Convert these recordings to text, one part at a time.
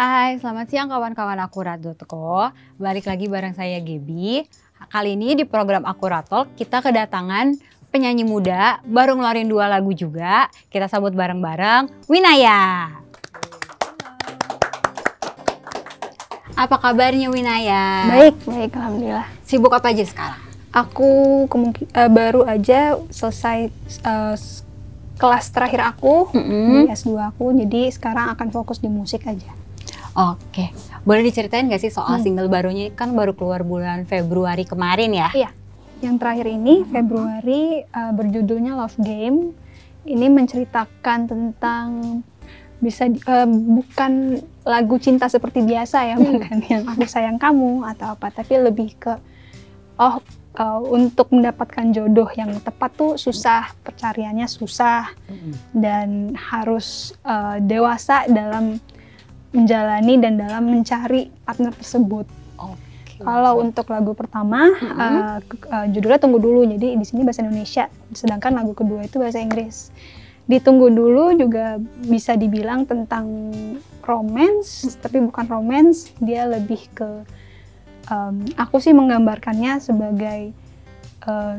Hai, selamat siang kawan-kawan Akurat.co. Balik lagi bareng saya Gaby. Kali ini di program Akurat Talk kita kedatangan penyanyi muda, baru ngeluarin 2 lagu juga. Kita sambut bareng-bareng Winaya. Apa kabarnya Winaya? Baik, alhamdulillah. Sibuk apa aja sekarang? Aku baru aja selesai kelas terakhir aku, di S2 aku, jadi sekarang akan fokus di musik aja. Oke, boleh diceritain gak sih soal single barunya? Kan baru keluar bulan Februari kemarin ya? Iya, yang terakhir ini Februari berjudulnya Love Game. Ini menceritakan tentang bukan lagu cinta seperti biasa ya, bukan yang aku sayang kamu atau apa, tapi lebih ke untuk mendapatkan jodoh yang tepat tuh susah, pencariannya susah, dan harus dewasa dalam menjalani dan dalam mencari partner tersebut. Kalau untuk lagu pertama, judulnya Tunggu Dulu, jadi di sini bahasa Indonesia, sedangkan lagu kedua itu bahasa Inggris. Di Tunggu Dulu juga bisa dibilang tentang romance, tapi bukan romance, dia lebih ke, aku sih menggambarkannya sebagai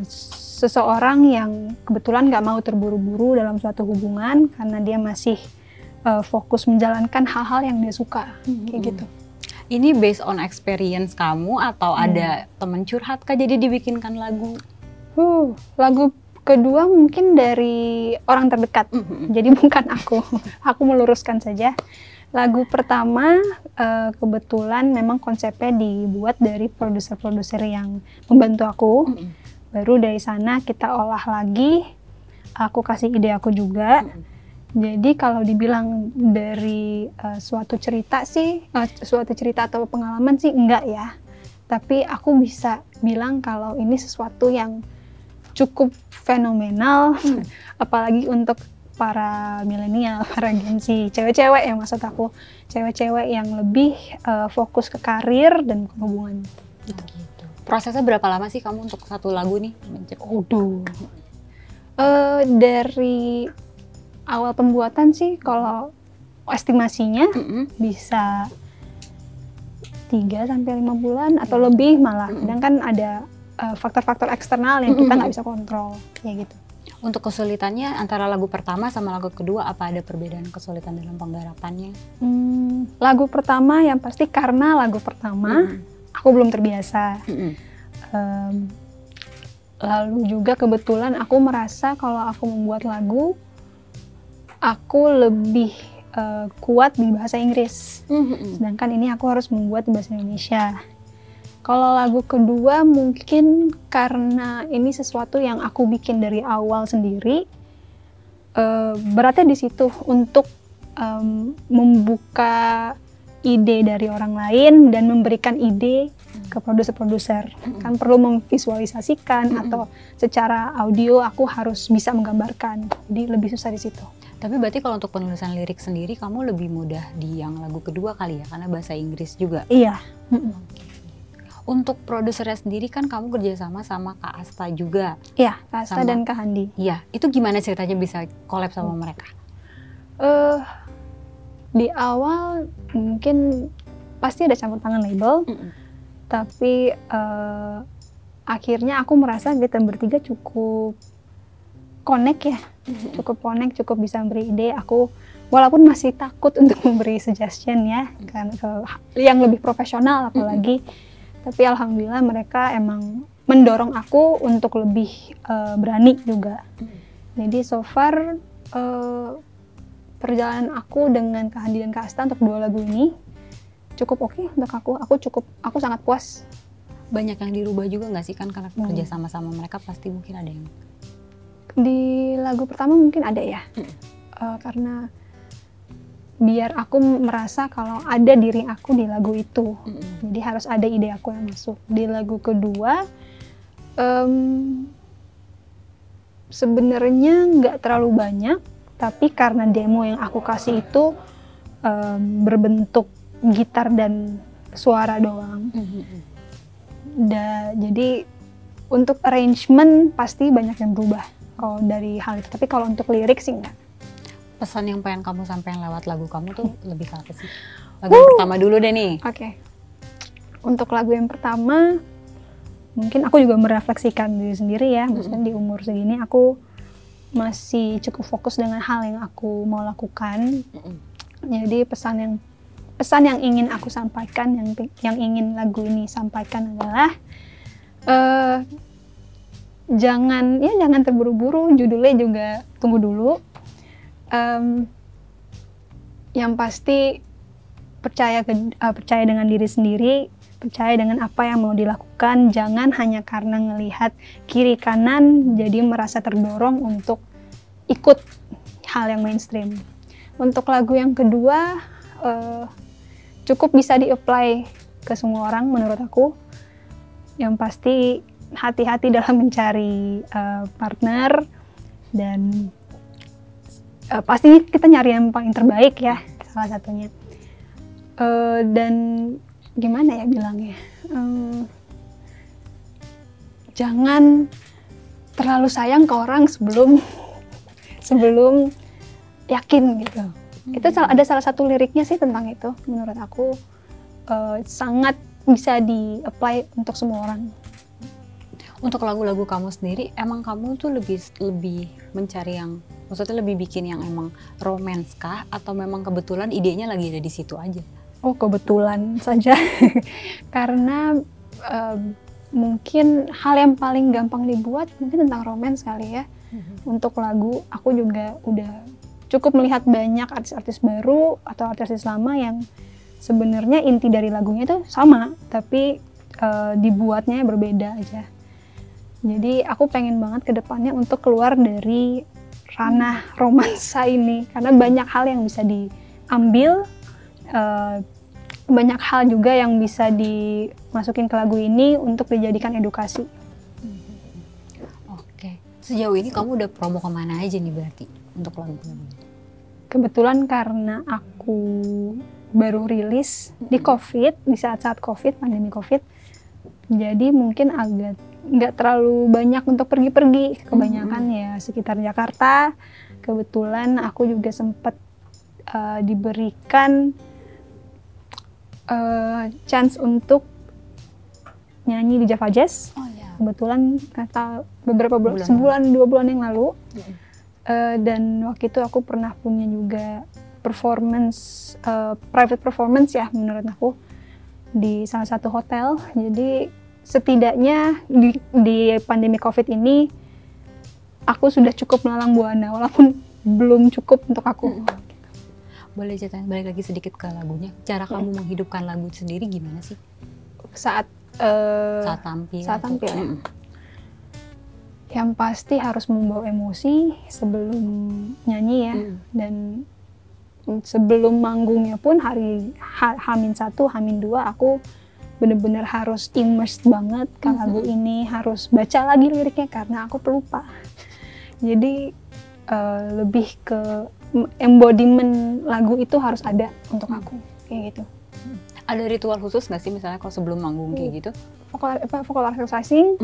seseorang yang kebetulan gak mau terburu-buru dalam suatu hubungan, karena dia masih fokus menjalankan hal-hal yang dia suka, kayak gitu. Ini based on experience kamu atau ada temen curhat kah jadi dibikinkan lagu? Lagu kedua mungkin dari orang terdekat, jadi bukan aku. Aku meluruskan saja. Lagu pertama kebetulan memang konsepnya dibuat dari produser-produser yang membantu aku. Baru dari sana kita olah lagi, aku kasih ide aku juga. Jadi kalau dibilang dari suatu cerita atau pengalaman sih enggak ya. Tapi aku bisa bilang kalau ini sesuatu yang cukup fenomenal, apalagi untuk para milenial, para Gen Z, cewek-cewek ya maksud aku, cewek-cewek yang lebih fokus ke karir dan ke hubungan. Gitu. Prosesnya berapa lama sih kamu untuk satu lagu nih? Dari awal pembuatan sih kalau estimasinya bisa 3-5 bulan atau lebih malah. Kadang kan ada faktor-faktor eksternal yang kita nggak bisa kontrol, kayak gitu. Untuk kesulitannya antara lagu pertama sama lagu kedua, apa ada perbedaan kesulitan dalam penggarapannya? Lagu pertama yang pasti karena lagu pertama aku belum terbiasa. Lalu juga kebetulan aku merasa kalau aku membuat lagu, aku lebih kuat di bahasa Inggris, sedangkan ini aku harus membuat di bahasa Indonesia. Kalau lagu kedua mungkin karena ini sesuatu yang aku bikin dari awal sendiri, beratnya di situ untuk membuka ide dari orang lain dan memberikan ide ke produser-produser. Kan perlu memvisualisasikan atau secara audio aku harus bisa menggambarkan, jadi lebih susah di situ. Tapi berarti kalau untuk penulisan lirik sendiri kamu lebih mudah di yang lagu kedua kali ya, karena bahasa Inggris juga? Iya. Untuk produsernya sendiri kan kamu kerjasama sama Kak Asta juga? Iya, Kak Asta dan Kak Handi. Iya, itu gimana ceritanya bisa collab sama mereka? Di awal mungkin pasti ada campur tangan label, tapi akhirnya aku merasa kita bertiga cukup connect ya, cukup bisa memberi ide. Aku walaupun masih takut untuk memberi suggestion ya, kan yang lebih profesional apalagi, tapi alhamdulillah mereka emang mendorong aku untuk lebih berani juga. Jadi so far perjalanan aku dengan Kak Handi dan Kak Asta untuk 2 lagu ini cukup oke untuk aku. Aku sangat puas. Banyak yang dirubah juga nggak sih, kan karena kerja sama-sama mereka pasti mungkin ada yang... Di lagu pertama mungkin ada ya, karena biar aku merasa kalau ada diri aku di lagu itu, jadi harus ada ide aku yang masuk. Di lagu kedua sebenarnya nggak terlalu banyak, tapi karena demo yang aku kasih itu berbentuk gitar dan suara doang, jadi untuk arrangement pasti banyak yang berubah kalau dari hal itu, tapi kalau untuk lirik sih enggak. pesan yang pengen kamu sampaikan lewat lagu kamu tuh lebih ke apa sih? Lagu yang pertama dulu deh nih. Oke. Untuk lagu yang pertama, mungkin aku juga merefleksikan diri sendiri ya. Maksudnya di umur segini aku masih cukup fokus dengan hal yang aku mau lakukan. Jadi pesan yang ingin aku sampaikan, yang ingin lagu ini sampaikan adalah jangan terburu-buru. Judulnya juga tunggu dulu. Yang pasti percaya dengan diri sendiri, percaya dengan apa yang mau dilakukan. Jangan hanya karena ngelihat kiri kanan jadi merasa terdorong untuk ikut hal yang mainstream. Untuk lagu yang kedua cukup bisa di-apply ke semua orang menurut aku. Yang pasti hati-hati dalam mencari partner, dan pasti kita nyari yang paling terbaik ya, salah satunya. Dan gimana ya bilangnya, jangan terlalu sayang ke orang sebelum yakin gitu. Itu ada salah satu liriknya sih tentang itu, menurut aku sangat bisa di-apply untuk semua orang. Untuk lagu-lagu kamu sendiri, emang kamu tuh lebih mencari yang, maksudnya lebih bikin yang emang romance kah? Atau memang kebetulan idenya lagi ada di situ aja? Oh, kebetulan saja. Karena mungkin hal yang paling gampang dibuat mungkin tentang romance kali ya. Untuk lagu, aku juga udah cukup melihat banyak artis-artis baru atau artis lama yang sebenarnya inti dari lagunya itu sama, tapi dibuatnya berbeda aja. Jadi aku pengen banget ke depannya untuk keluar dari ranah romansa ini, karena banyak hal yang bisa diambil, banyak hal juga yang bisa dimasukin ke lagu ini untuk dijadikan edukasi. Oke, sejauh ini kamu udah promo kemana aja nih berarti untuk lagu-lagu? Kebetulan karena aku baru rilis di COVID, di saat-saat COVID, pandemi COVID, jadi mungkin agak nggak terlalu banyak untuk pergi-pergi, kebanyakan ya sekitar Jakarta. Kebetulan aku juga sempat diberikan chance untuk nyanyi di Java Jazz. Oh, ya. Kebetulan kata beberapa sebulan 2 bulan yang lalu. Dan waktu itu aku pernah punya juga performance, private performance ya menurut aku, di salah satu hotel. Jadi setidaknya di pandemi COVID ini aku sudah cukup melalang buana, walaupun belum cukup untuk aku. Boleh ceritain balik lagi sedikit ke lagunya, cara kamu menghidupkan lagu sendiri gimana sih? Saat tampil. Ya. Yang pasti harus membawa emosi sebelum nyanyi ya, dan sebelum manggungnya pun H-1, H-2 aku bener-bener harus immersed banget ke lagu ini, harus baca lagi liriknya karena aku pelupa. Jadi lebih ke embodiment lagu itu harus ada untuk aku, kayak gitu. Ada ritual khusus nggak sih misalnya kalau sebelum manggung kayak gitu? Vocal exercising,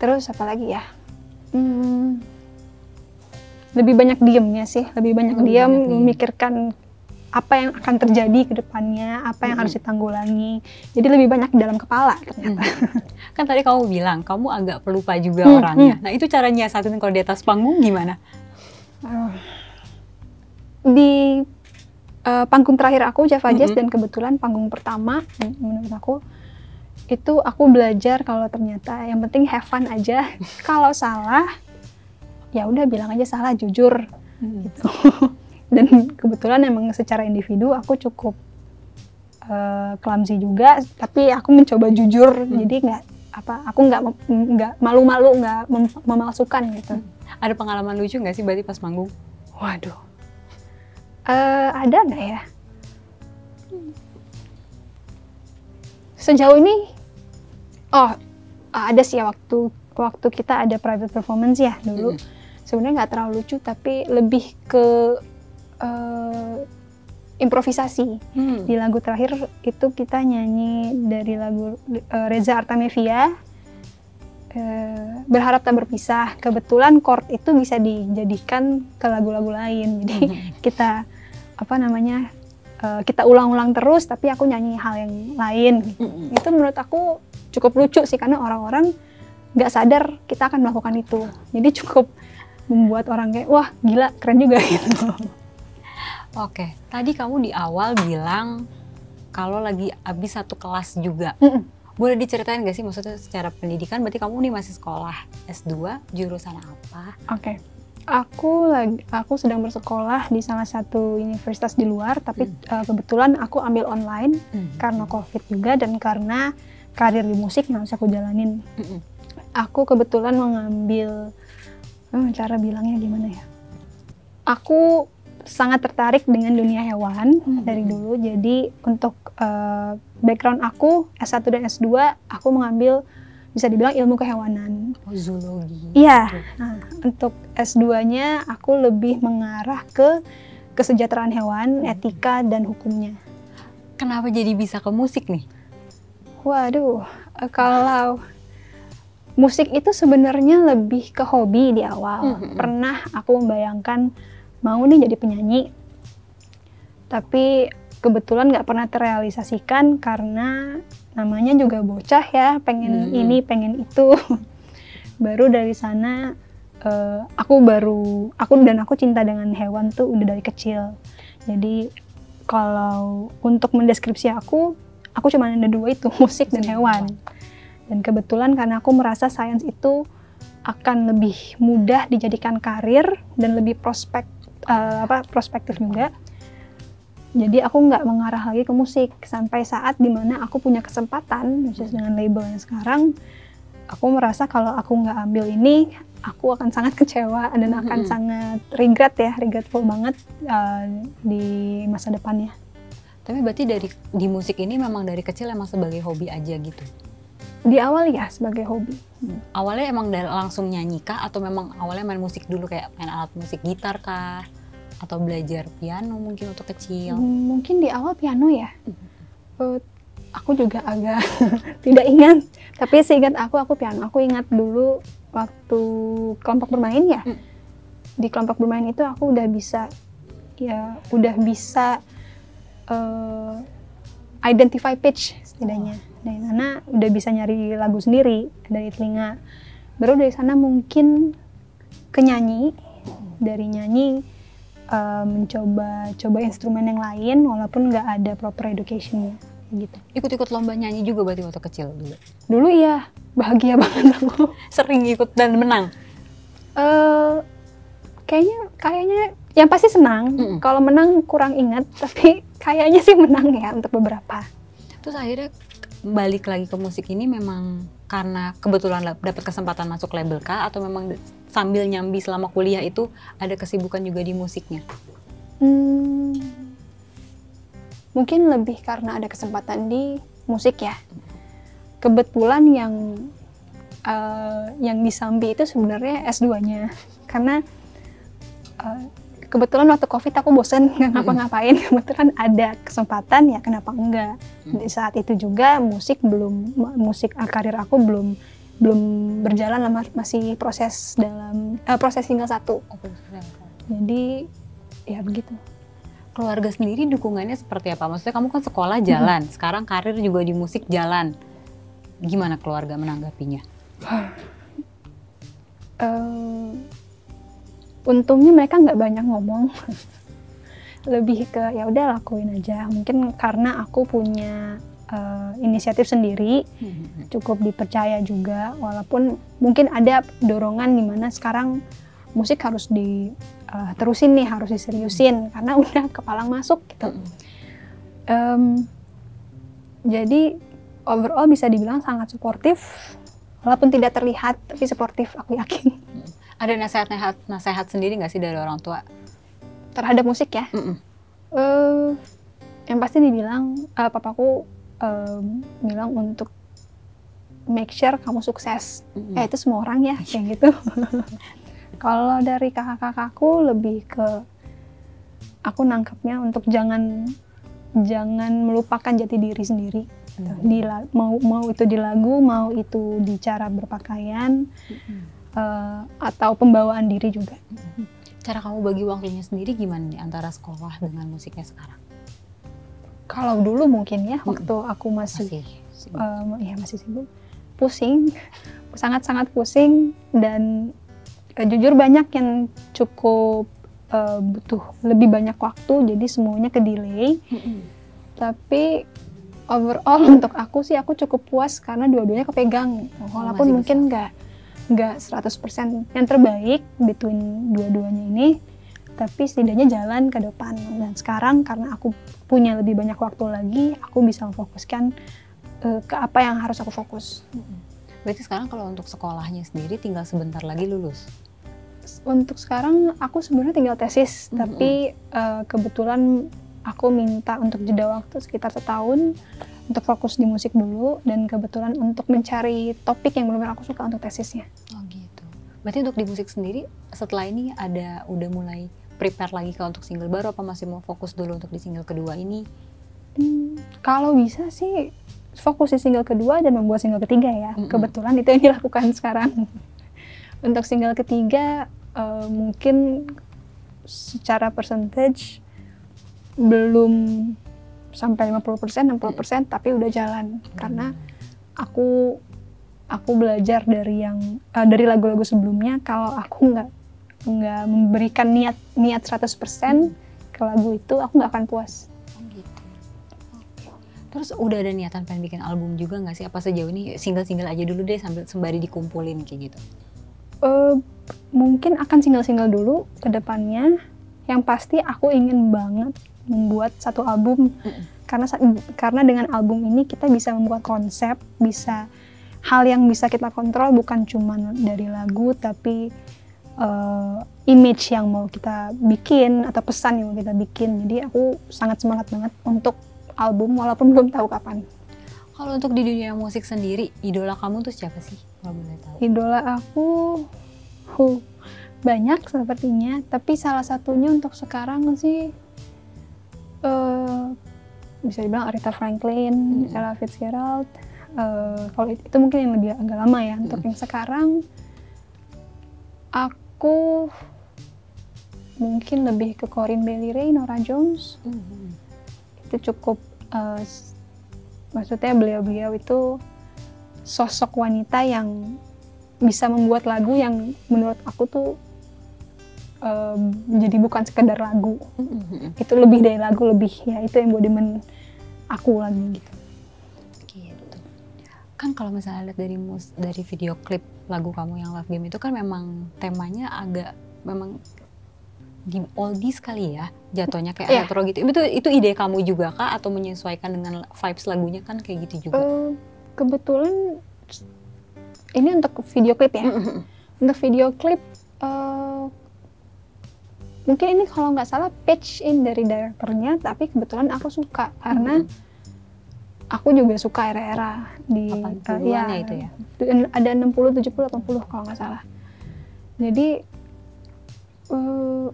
terus apa lagi ya? Lebih banyak diemnya sih, lebih banyak diam, memikirkan apa yang akan terjadi ke depannya, apa yang harus ditanggulangi. Jadi lebih banyak di dalam kepala ternyata. Kan tadi kamu bilang kamu agak pelupa juga orangnya. Nah itu cara nyiasatin kalau di atas panggung gimana? Di panggung terakhir aku Java Jazz, dan kebetulan panggung pertama menurut aku itu aku belajar kalau ternyata yang penting have fun aja. Kalau salah ya udah bilang aja salah, jujur gitu. Dan kebetulan emang secara individu aku cukup clumsy juga, tapi aku mencoba jujur. Jadi aku nggak malu-malu, nggak memalsukan gitu. Ada pengalaman lucu nggak sih berarti pas manggung? Waduh, ada nggak ya? Sejauh ini, ada sih ya, waktu kita ada private performance ya dulu. Sebenarnya nggak terlalu lucu, tapi lebih ke improvisasi. Di lagu terakhir itu kita nyanyi dari lagu Reza Artamevia, berharap tak berpisah. Kebetulan chord itu bisa dijadikan ke lagu-lagu lain. Jadi kita kita ulang-ulang terus, tapi aku nyanyi hal yang lain. Itu menurut aku cukup lucu sih, karena orang-orang nggak sadar kita akan melakukan itu. Jadi cukup membuat orang kayak, wah gila, keren juga gitu. Oke, tadi kamu di awal bilang kalau lagi habis satu kelas juga. Boleh diceritain nggak sih, maksudnya secara pendidikan berarti kamu nih masih sekolah S2, jurusan apa? Oke. Aku sedang bersekolah di salah satu universitas di luar, tapi kebetulan aku ambil online karena COVID juga dan karena karir di musik yang harus aku jalanin. Aku kebetulan mengambil, cara bilangnya gimana ya? Aku sangat tertarik dengan dunia hewan dari dulu, jadi untuk background aku S1 dan S2 aku mengambil bisa dibilang ilmu kehewanan. Zoologi. Iya. Nah, untuk S2-nya aku lebih mengarah ke kesejahteraan hewan, etika dan hukumnya. Kenapa jadi bisa ke musik nih? Waduh, kalau musik itu sebenarnya lebih ke hobi di awal. Pernah aku membayangkan mau nih jadi penyanyi, tapi kebetulan nggak pernah terrealisasikan karena namanya juga bocah ya, pengen ini pengen itu. Baru dari sana aku cinta dengan hewan tuh udah dari kecil. Jadi kalau untuk mendeskripsi aku cuma ada dua itu, musik dan hewan. Dan kebetulan karena aku merasa sains itu akan lebih mudah dijadikan karir dan lebih prospektif juga. Jadi aku nggak mengarah lagi ke musik sampai saat dimana aku punya kesempatan, misalnya dengan label yang sekarang, aku merasa kalau aku nggak ambil ini, aku akan sangat kecewa dan akan sangat regretful banget di masa depannya. Tapi berarti di musik ini memang dari kecil emang sebagai hobi aja gitu? Di awal ya sebagai hobi. Awalnya emang langsung nyanyi kah atau memang awalnya main musik dulu kayak main alat musik gitar kah? Atau belajar piano mungkin waktu kecil? Mungkin di awal piano ya. Aku juga agak tidak ingat. Tapi seingat aku piano. Aku ingat dulu waktu kelompok bermain ya. Di kelompok bermain itu aku udah bisa identify pitch setidaknya. Dari sana udah bisa nyari lagu sendiri dari telinga. Baru dari sana mungkin ke nyanyi. Dari nyanyi mencoba instrumen yang lain walaupun nggak ada proper education-nya gitu. Ikut-ikut lomba nyanyi juga berarti waktu kecil dulu? Dulu iya, bahagia banget aku. Sering ikut dan menang? Kayaknya yang pasti senang. Kalau menang kurang ingat, tapi kayaknya sih menang ya untuk beberapa. Terus akhirnya balik lagi ke musik ini memang karena kebetulan dapat kesempatan masuk label kah atau memang sambil nyambi selama kuliah itu ada kesibukan juga di musiknya? Mungkin lebih karena ada kesempatan di musik ya. Kebetulan yang disambi itu sebenarnya S2-nya. Karena kebetulan waktu COVID aku bosen nggak ngapa-ngapain. Kebetulan ada kesempatan ya kenapa enggak. Di saat itu juga karir aku belum berjalan, masih proses single 1. Jadi ya begitu. Keluarga sendiri dukungannya seperti apa? Maksudnya kamu kan sekolah jalan, sekarang karir juga di musik jalan. Gimana keluarga menanggapinya? Untungnya mereka nggak banyak ngomong. Lebih ke ya udah lakuin aja. Mungkin karena aku punya inisiatif sendiri, cukup dipercaya juga, walaupun mungkin ada dorongan di mana sekarang musik harus diterusin nih, harus diseriusin karena udah kepalang masuk gitu. Jadi overall bisa dibilang sangat suportif, walaupun tidak terlihat tapi suportif, aku yakin. Ada nasihat sendiri nggak sih dari orang tua terhadap musik ya? Yang pasti dibilang papaku bilang untuk make sure kamu sukses. Itu semua orang ya kayak gitu. Kalau dari kakak-kakakku lebih ke aku nangkepnya untuk jangan melupakan jati diri sendiri. Mau itu di lagu, mau itu di cara berpakaian, atau pembawaan diri juga. Cara kamu bagi waktunya sendiri gimana nih antara sekolah dengan musiknya sekarang? Kalau dulu mungkin ya, waktu aku masih sibuk, pusing, sangat-sangat pusing, dan jujur banyak yang cukup butuh lebih banyak waktu, jadi semuanya ke delay. Tapi overall untuk aku sih, aku cukup puas karena dua-duanya kepegang, walaupun mungkin nggak 100% yang terbaik between dua-duanya ini, tapi setidaknya jalan ke depan. Dan sekarang karena aku punya lebih banyak waktu lagi, aku bisa memfokuskan ke apa yang harus aku fokus. Berarti sekarang kalau untuk sekolahnya sendiri tinggal sebentar lagi lulus? Untuk sekarang aku sebenarnya tinggal tesis, tapi kebetulan aku minta untuk jeda waktu sekitar setahun untuk fokus di musik dulu, dan kebetulan untuk mencari topik yang benar-benar aku suka untuk tesisnya. Oh gitu. Berarti untuk di musik sendiri setelah ini udah mulai prepare lagi untuk single baru, apa masih mau fokus dulu untuk di single kedua ini? Kalau bisa sih fokus di single kedua dan membuat single ketiga ya. Kebetulan itu yang dilakukan sekarang. Untuk single ketiga mungkin secara percentage belum sampai 50%, 60%, tapi udah jalan. Karena aku belajar dari lagu-lagu sebelumnya, kalau aku nggak memberikan niat 100% ke lagu itu, aku nggak akan puas. Gitu. Terus udah ada niatan pengen bikin album juga nggak sih? Apa sejauh ini single-single aja dulu deh sambil sembari dikumpulin kayak gitu? Mungkin akan single-single dulu ke depannya. Yang pasti aku ingin banget membuat satu album, karena dengan album ini kita bisa membuat konsep, bisa hal yang bisa kita kontrol, bukan cuma dari lagu, tapi image yang mau kita bikin atau pesan yang mau kita bikin. Jadi aku sangat semangat banget untuk album, walaupun belum tahu kapan. Kalau untuk di dunia musik sendiri, idola kamu tuh siapa sih? Kalau boleh tahu. Idola aku banyak sepertinya, tapi salah satunya untuk sekarang sih bisa dibilang Aretha Franklin, Ella Fitzgerald. Kalau itu mungkin yang lebih agak lama ya. Untuk yang sekarang aku mungkin lebih ke Corinne Bailey Rae, Norah Jones. Itu cukup, maksudnya beliau itu sosok wanita yang bisa membuat lagu yang menurut aku tuh jadi bukan sekedar lagu. Itu lebih dari lagu, lebih ya itu embodiment aku lagi gitu. Gitu. Kan kalau misalnya lihat dari video klip lagu kamu yang Love Game itu kan memang temanya agak memang di oldies kali ya, jatuhnya kayak retro gitu. Itu ide kamu juga kah atau menyesuaikan dengan vibes lagunya kan kayak gitu juga? Kebetulan ini untuk video klip ya. Untuk video klip mungkin ini kalau nggak salah pitch in dari direkturnya, tapi kebetulan aku suka karena aku juga suka era-era di itu ya. Ada 60, 70, 80 kalau nggak salah. Jadi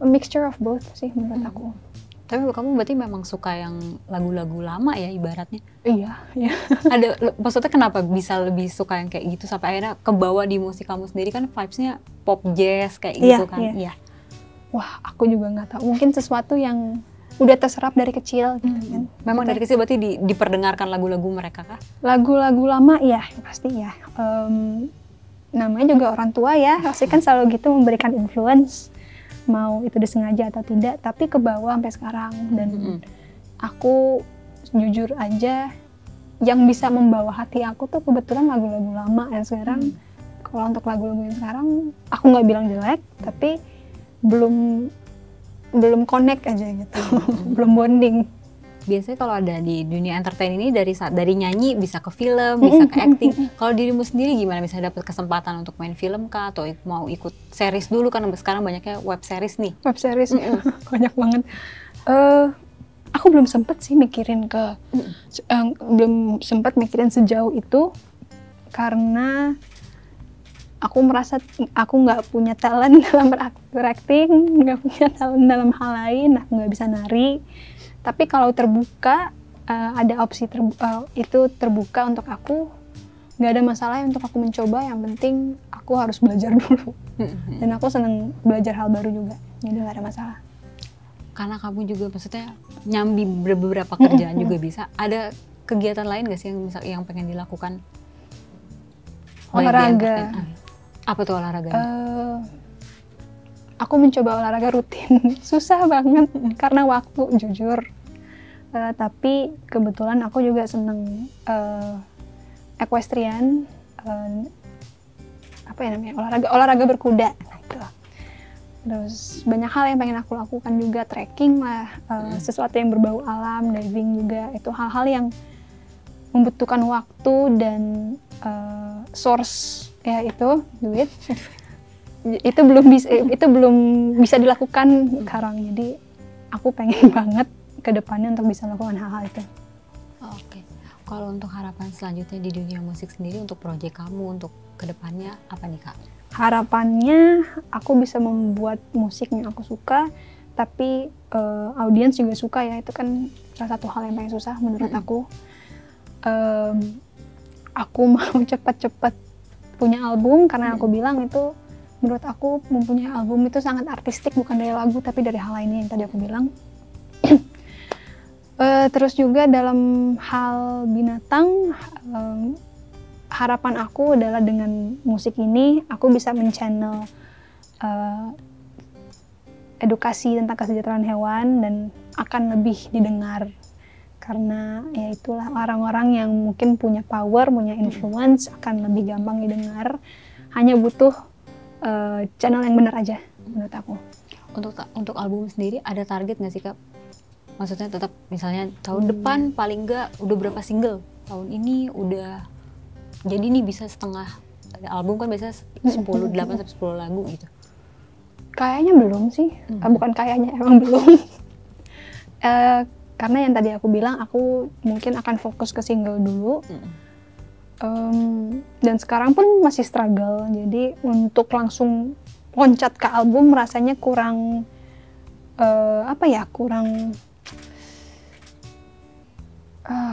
a mixture of both sih menurut aku. Tapi kamu berarti memang suka yang lagu-lagu lama ya ibaratnya? Iya. Maksudnya kenapa bisa lebih suka yang kayak gitu sampai akhirnya kebawa di musik kamu sendiri, kan vibes-nya pop jazz kayak gitu kan? Iya. Wah, aku juga nggak tahu. Mungkin sesuatu yang udah terserap dari kecil gitu kan. Memang dari kecil berarti diperdengarkan lagu-lagu mereka kah? Lagu-lagu lama ya, pasti ya. Namanya juga orang tua ya, pasti kan selalu gitu memberikan influence. Mau itu disengaja atau tidak, tapi ke bawah sampai sekarang. Dan aku jujur aja, yang bisa membawa hati aku tuh kebetulan lagu-lagu lama. Dan sekarang, kalau untuk lagu-lagu yang sekarang, aku nggak bilang jelek, tapi belum connect aja gitu, belum bonding. Biasanya kalau ada di dunia entertain ini dari nyanyi bisa ke film, bisa ke acting. Kalau dirimu sendiri gimana, misalnya dapat kesempatan untuk main film kah atau mau ikut series dulu, kan sekarang banyaknya web series nih. Web series banyak banget. Aku belum sempet sih mikirin belum sempet mikirin sejauh itu karena aku merasa aku nggak punya talent dalam berakting, nggak punya talent dalam hal lain, aku nggak bisa nari. Tapi kalau terbuka ada opsi itu terbuka untuk aku, nggak ada masalah untuk aku mencoba. Yang penting aku harus belajar dulu. Dan aku seneng belajar hal baru juga, jadi nggak ada masalah. Karena kamu juga maksudnya nyambi beberapa kerjaan juga bisa. Ada kegiatan lain nggak sih yang pengen dilakukan? Olahraga. Apa tuh olahraganya? Aku mencoba olahraga rutin. Susah banget karena waktu, jujur. Tapi kebetulan aku juga seneng equestrian, apa ya namanya, olahraga berkuda. Nah, itu. Terus banyak hal yang pengen aku lakukan juga, trekking lah, sesuatu yang berbau alam, diving juga. Itu hal-hal yang membutuhkan waktu dan source ya, itu duit. itu belum bisa dilakukan sekarang. Jadi aku pengen banget ke depannya untuk bisa melakukan hal-hal itu. Oke. Kalau untuk harapan selanjutnya di dunia musik sendiri untuk proyek kamu untuk ke depannya apa nih, Kak? Harapannya aku bisa membuat musik yang aku suka, tapi audiens juga suka ya. Itu kan salah satu hal yang paling susah menurut aku. Aku mau cepat-cepat punya album, karena aku bilang itu menurut aku mempunyai album itu sangat artistik, bukan dari lagu tapi dari hal lainnya yang tadi aku bilang. Terus juga dalam hal binatang, harapan aku adalah dengan musik ini aku bisa men-channel edukasi tentang kesejahteraan hewan dan akan lebih didengar. Karena ya itulah, orang-orang yang mungkin punya power, punya influence akan lebih gampang didengar. Hanya butuh channel yang benar aja menurut aku. Untuk album sendiri ada target nggak sih, Kak? Maksudnya tetap misalnya tahun depan paling nggak udah berapa single? Tahun ini udah jadi nih bisa setengah album, kan biasanya 8-10 lagu gitu. Kayaknya belum sih. Bukan kayaknya, emang belum. Karena yang tadi aku bilang, aku mungkin akan fokus ke single dulu. Dan sekarang pun masih struggle, jadi untuk langsung loncat ke album rasanya kurang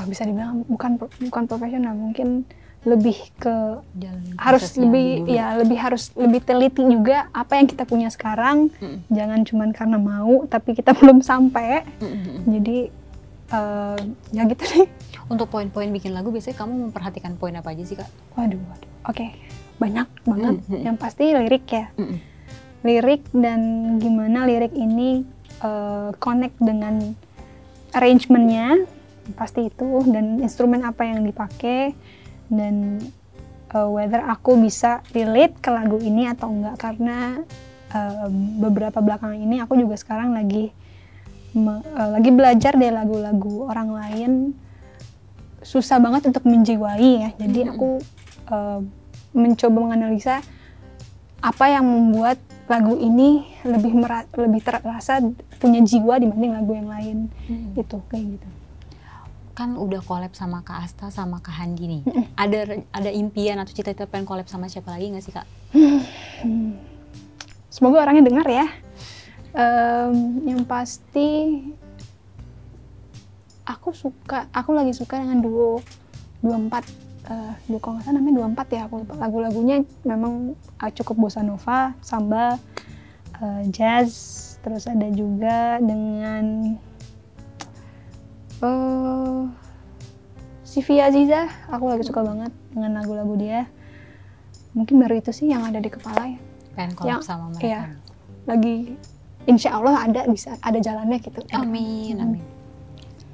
bisa dibilang bukan profesional, mungkin lebih ke harus lebih teliti juga apa yang kita punya sekarang. Jangan cuman karena mau tapi kita belum sampai. Jadi ya gitu deh. Untuk poin-poin bikin lagu biasanya kamu memperhatikan poin apa aja sih, Kak? Waduh. Oke. Banyak banget. Yang pasti lirik ya. Lirik dan gimana lirik ini connect dengan arrangementnya, pasti itu, dan instrumen apa yang dipakai, dan whether aku bisa relate ke lagu ini atau enggak. Karena beberapa belakangan ini aku juga sekarang lagi belajar dari lagu-lagu orang lain. Susah banget untuk menjiwai ya, jadi aku mencoba menganalisa apa yang membuat lagu ini lebih terasa punya jiwa dibanding lagu yang lain. Itu kayak gitu. Kan udah collab sama Kak Asta sama Kak Handi nih. Ada impian atau cita-cita pengen collab sama siapa lagi nggak sih, Kak? Semoga orangnya dengar ya. Yang pasti aku lagi suka dengan duo 24. Kalau nggak salah namanya 24 ya, aku lupa. Lagu-lagunya memang cukup bossa nova, samba, jazz. Terus ada juga dengan Sylvie Aziza, aku lagi suka banget dengan lagu-lagu dia. Mungkin baru itu sih yang ada di kepala ya. Pengen collab sama mereka. Iya, lagi insya Allah ada jalannya gitu. Amin, amin.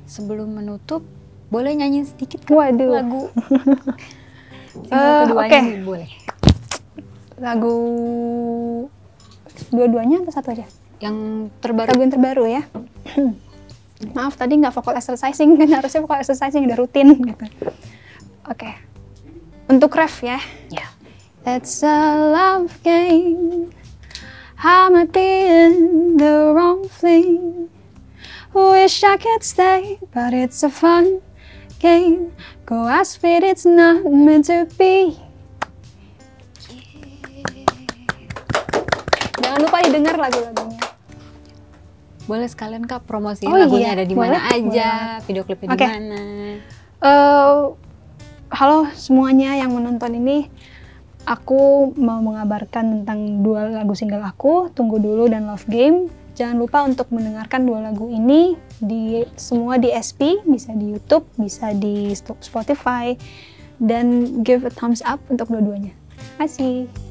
Sebelum menutup, boleh nyanyi sedikit lagu single keduanya nih, boleh. Lagu dua-duanya atau satu aja? Yang terbaru. Lagu yang terbaru ya. Maaf tadi nggak vocal exercising, kan harusnya vocal exercising udah rutin gitu. Oke. Untuk ref ya. Yeah. It's a love game. I might be in the wrong thing. Wish I could stay, but it's a fun game. Go ask it, it's not meant to be. Jangan lupa didengar lagu-lagunya. Boleh sekalian Kak promosiin Oh lagunya iya, ada di mana boleh, aja, boleh. video klipnya Oke. di mana. Halo semuanya yang menonton ini, aku mau mengabarkan tentang 2 lagu single aku, Tunggu Dulu dan Love Game. Jangan lupa untuk mendengarkan 2 lagu ini semua di SP, bisa di YouTube, bisa di Spotify, dan give a thumbs up untuk dua-duanya. Terima kasih.